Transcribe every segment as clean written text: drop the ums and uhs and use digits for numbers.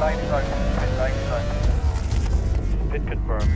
lane is open. Pit lane is open. Pit confirmed.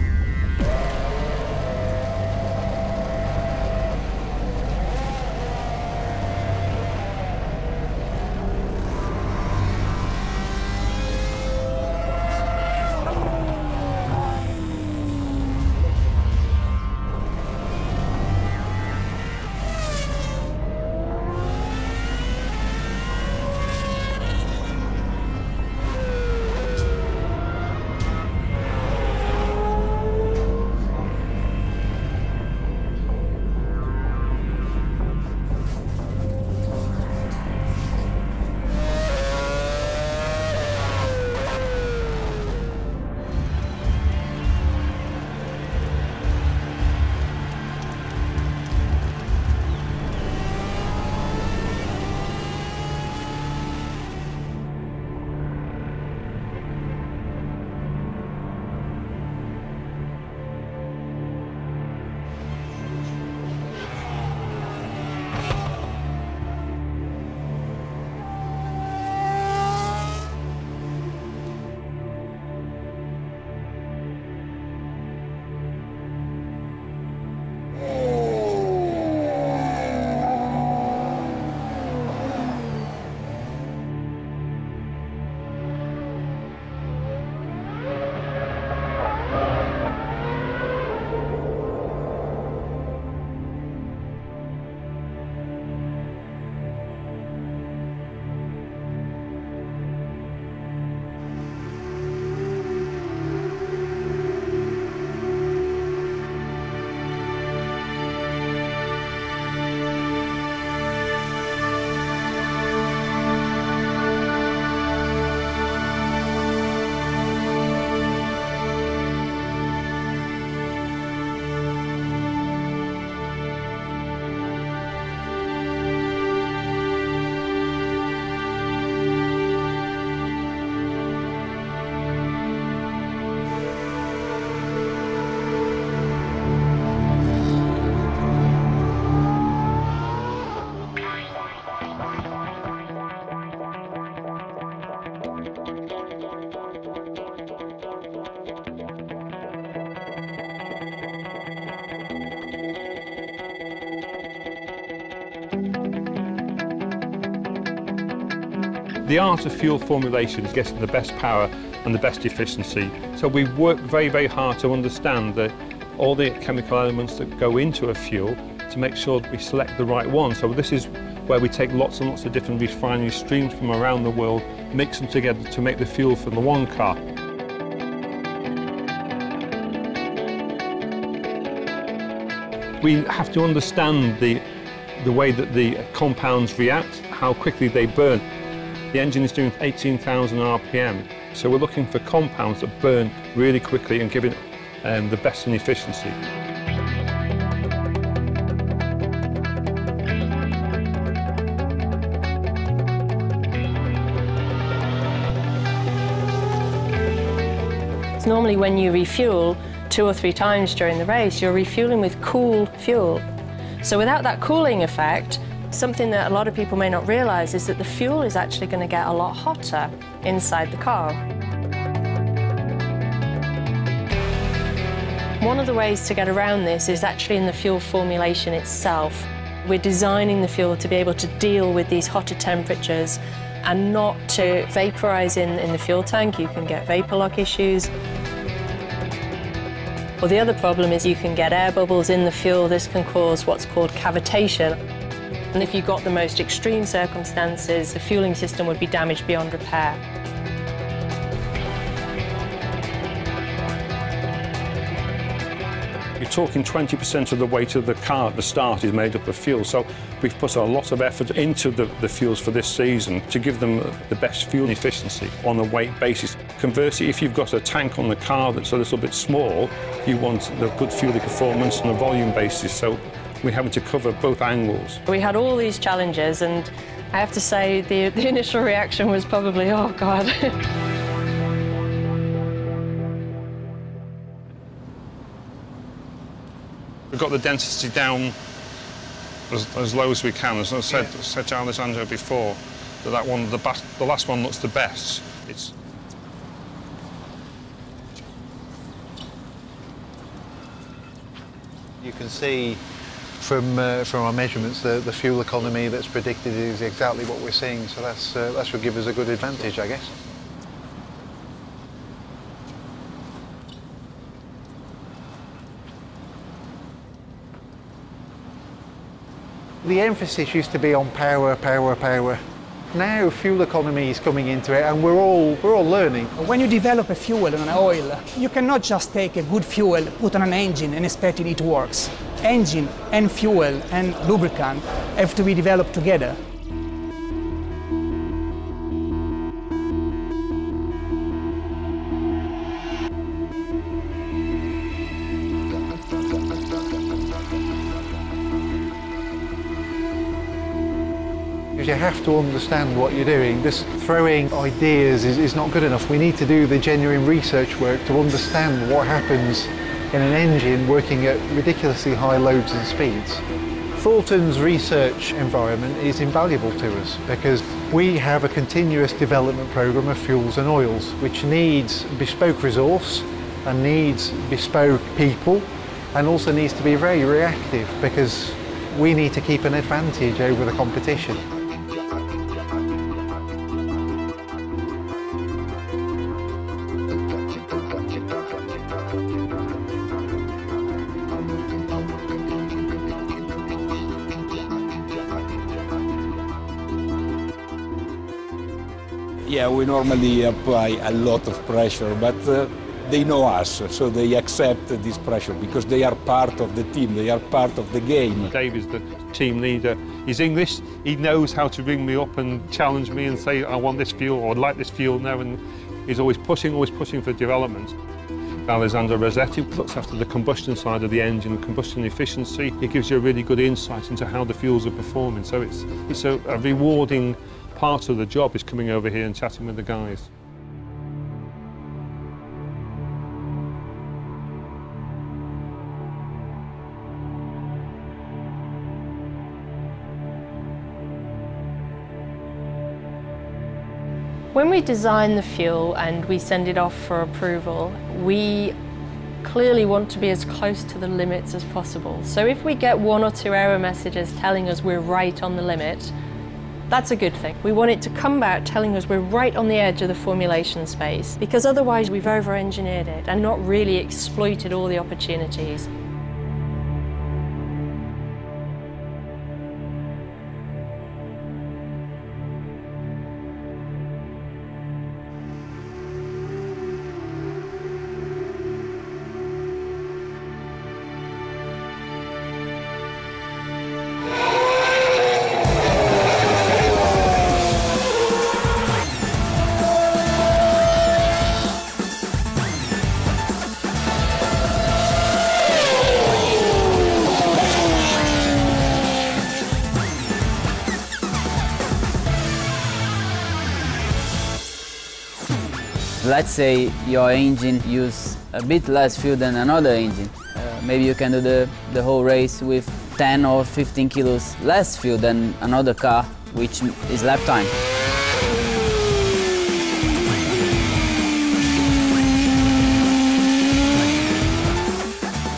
The art of fuel formulation is getting the best power and the best efficiency. So we work very, very hard to understand all the chemical elements that go into a fuel to make sure that we select the right one. So this is where we take lots and lots of different refinery streams from around the world, mix them together to make the fuel for the one car. We have to understand the way that the compounds react, how quickly they burn. The engine is doing 18,000 RPM, so we're looking for compounds that burn really quickly and give it the best in efficiency. Normally when you refuel 2 or 3 times during the race, you're refueling with cool fuel. So without that cooling effect, something that a lot of people may not realise is that the fuel is actually going to get a lot hotter inside the car. One of the ways to get around this is actually in the fuel formulation itself. We're designing the fuel to be able to deal with these hotter temperatures and not to vaporise in the fuel tank. You can get vapour lock issues. Well, the other problem is you can get air bubbles in the fuel. This can cause what's called cavitation. And if you've got the most extreme circumstances, the fueling system would be damaged beyond repair. You're talking 20% of the weight of the car at the start is made up of fuel, so we've put a lot of effort into the fuels for this season to give them the best fuel efficiency on a weight basis. Conversely, if you've got a tank on the car that's a little bit small, you want the good fueling performance on a volume basis, so we're having to cover both angles. We had all these challenges, and I have to say the initial reaction was probably, oh God. We've got the density down as low as we can. As I said to Alessandro before, the last one looks the best. It's You can see from our measurements the fuel economy that's predicted is exactly what we're seeing, so that should give us a good advantage, I guess. The emphasis used to be on power, power, power. Now fuel economy is coming into it, and we're all learning. When you develop a fuel and an oil, you cannot just take a good fuel, put on an engine and expect it works. Engine and fuel and lubricant have to be developed together. You have to understand what you're doing. Just throwing ideas is not good enough. We need to do the genuine research work to understand what happens in an engine working at ridiculously high loads and speeds. Thornton's research environment is invaluable to us because we have a continuous development program of fuels and oils which needs bespoke resource and needs bespoke people, and also needs to be very reactive because we need to keep an advantage over the competition. Yeah, we normally apply a lot of pressure, but they know us, so they accept this pressure because they are part of the team, they are part of the game. Dave is the team leader. He's English. He knows how to ring me up and challenge me and say, I want this fuel or I'd like this fuel now, and he's always pushing for development. Alessandro Rossetti looks after the combustion side of the engine, combustion efficiency. He gives you a really good insight into how the fuels are performing. So it's a rewarding part of the job is coming over here and chatting with the guys. When we design the fuel and we send it off for approval, we clearly want to be as close to the limits as possible. So if we get 1 or 2 error messages telling us we're right on the limit, that's a good thing. We want it to come back telling us we're right on the edge of the formulation space, because otherwise we've over-engineered it and not really exploited all the opportunities. Let's say your engine uses a bit less fuel than another engine. Maybe you can do the whole race with 10 or 15 kilos less fuel than another car, which is lap time.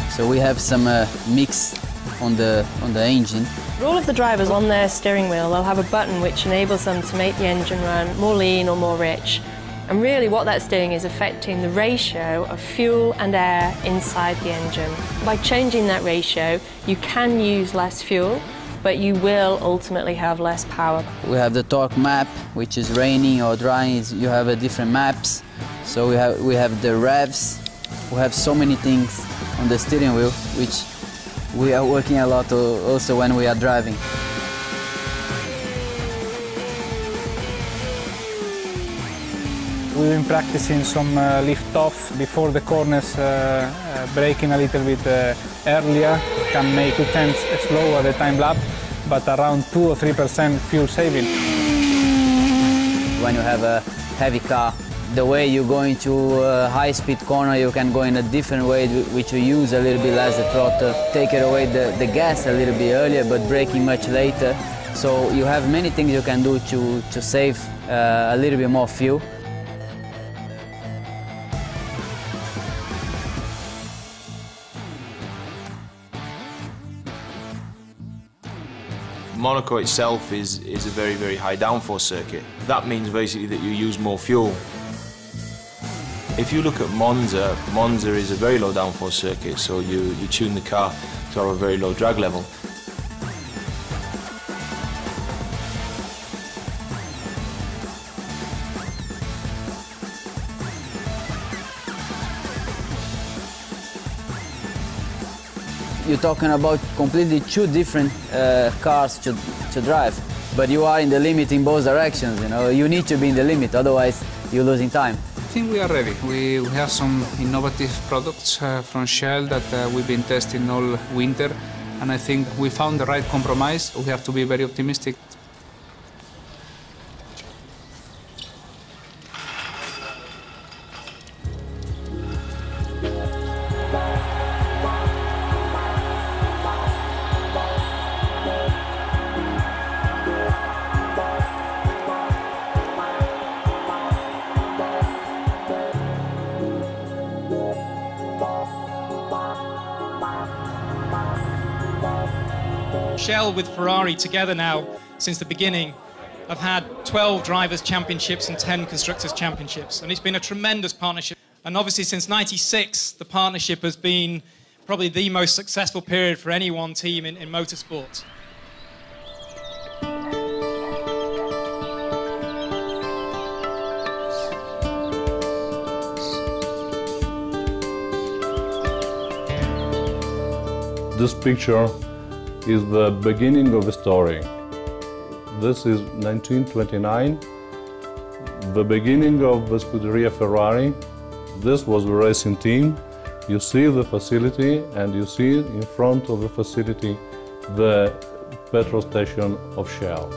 So we have some mix on the engine. All of the drivers on their steering wheel, they'll have a button which enables them to make the engine run more lean or more rich. And really what that's doing is affecting the ratio of fuel and air inside the engine. By changing that ratio, you can use less fuel, but you will ultimately have less power. We have the torque map, which is raining or drying. You have different maps. So we have the revs. We have so many things on the steering wheel, which we are working a lot also when we are driving. We've been practicing some lift-off before the corners, braking a little bit earlier. Can make 2 tenths slower the time lap, but around 2 or 3% fuel saving. When you have a heavy car, the way you go into a high-speed corner, you can go in a different way, which you use a little bit less the throttle, take it away the gas a little bit earlier, but braking much later. So you have many things you can do to save a little bit more fuel. Monaco itself is a very, very high downforce circuit. That means basically that you use more fuel. If you look at Monza, Monza is a very low downforce circuit, so you tune the car to have a very low drag level. You're talking about completely two different cars to drive, but you are in the limit in both directions, you know. You need to be in the limit, otherwise you're losing time. I think we are ready. We have some innovative products from Shell that we've been testing all winter, and I think we found the right compromise. We have to be very optimistic. Shell with Ferrari together now since the beginning have had 12 Drivers' Championships and 10 Constructors' Championships, and it's been a tremendous partnership. And obviously since '96, the partnership has been probably the most successful period for any one team in motorsport. This picture is the beginning of a story. This is 1929, the beginning of the Scuderia Ferrari. This was the racing team. You see the facility, and you see in front of the facility the petrol station of Shell.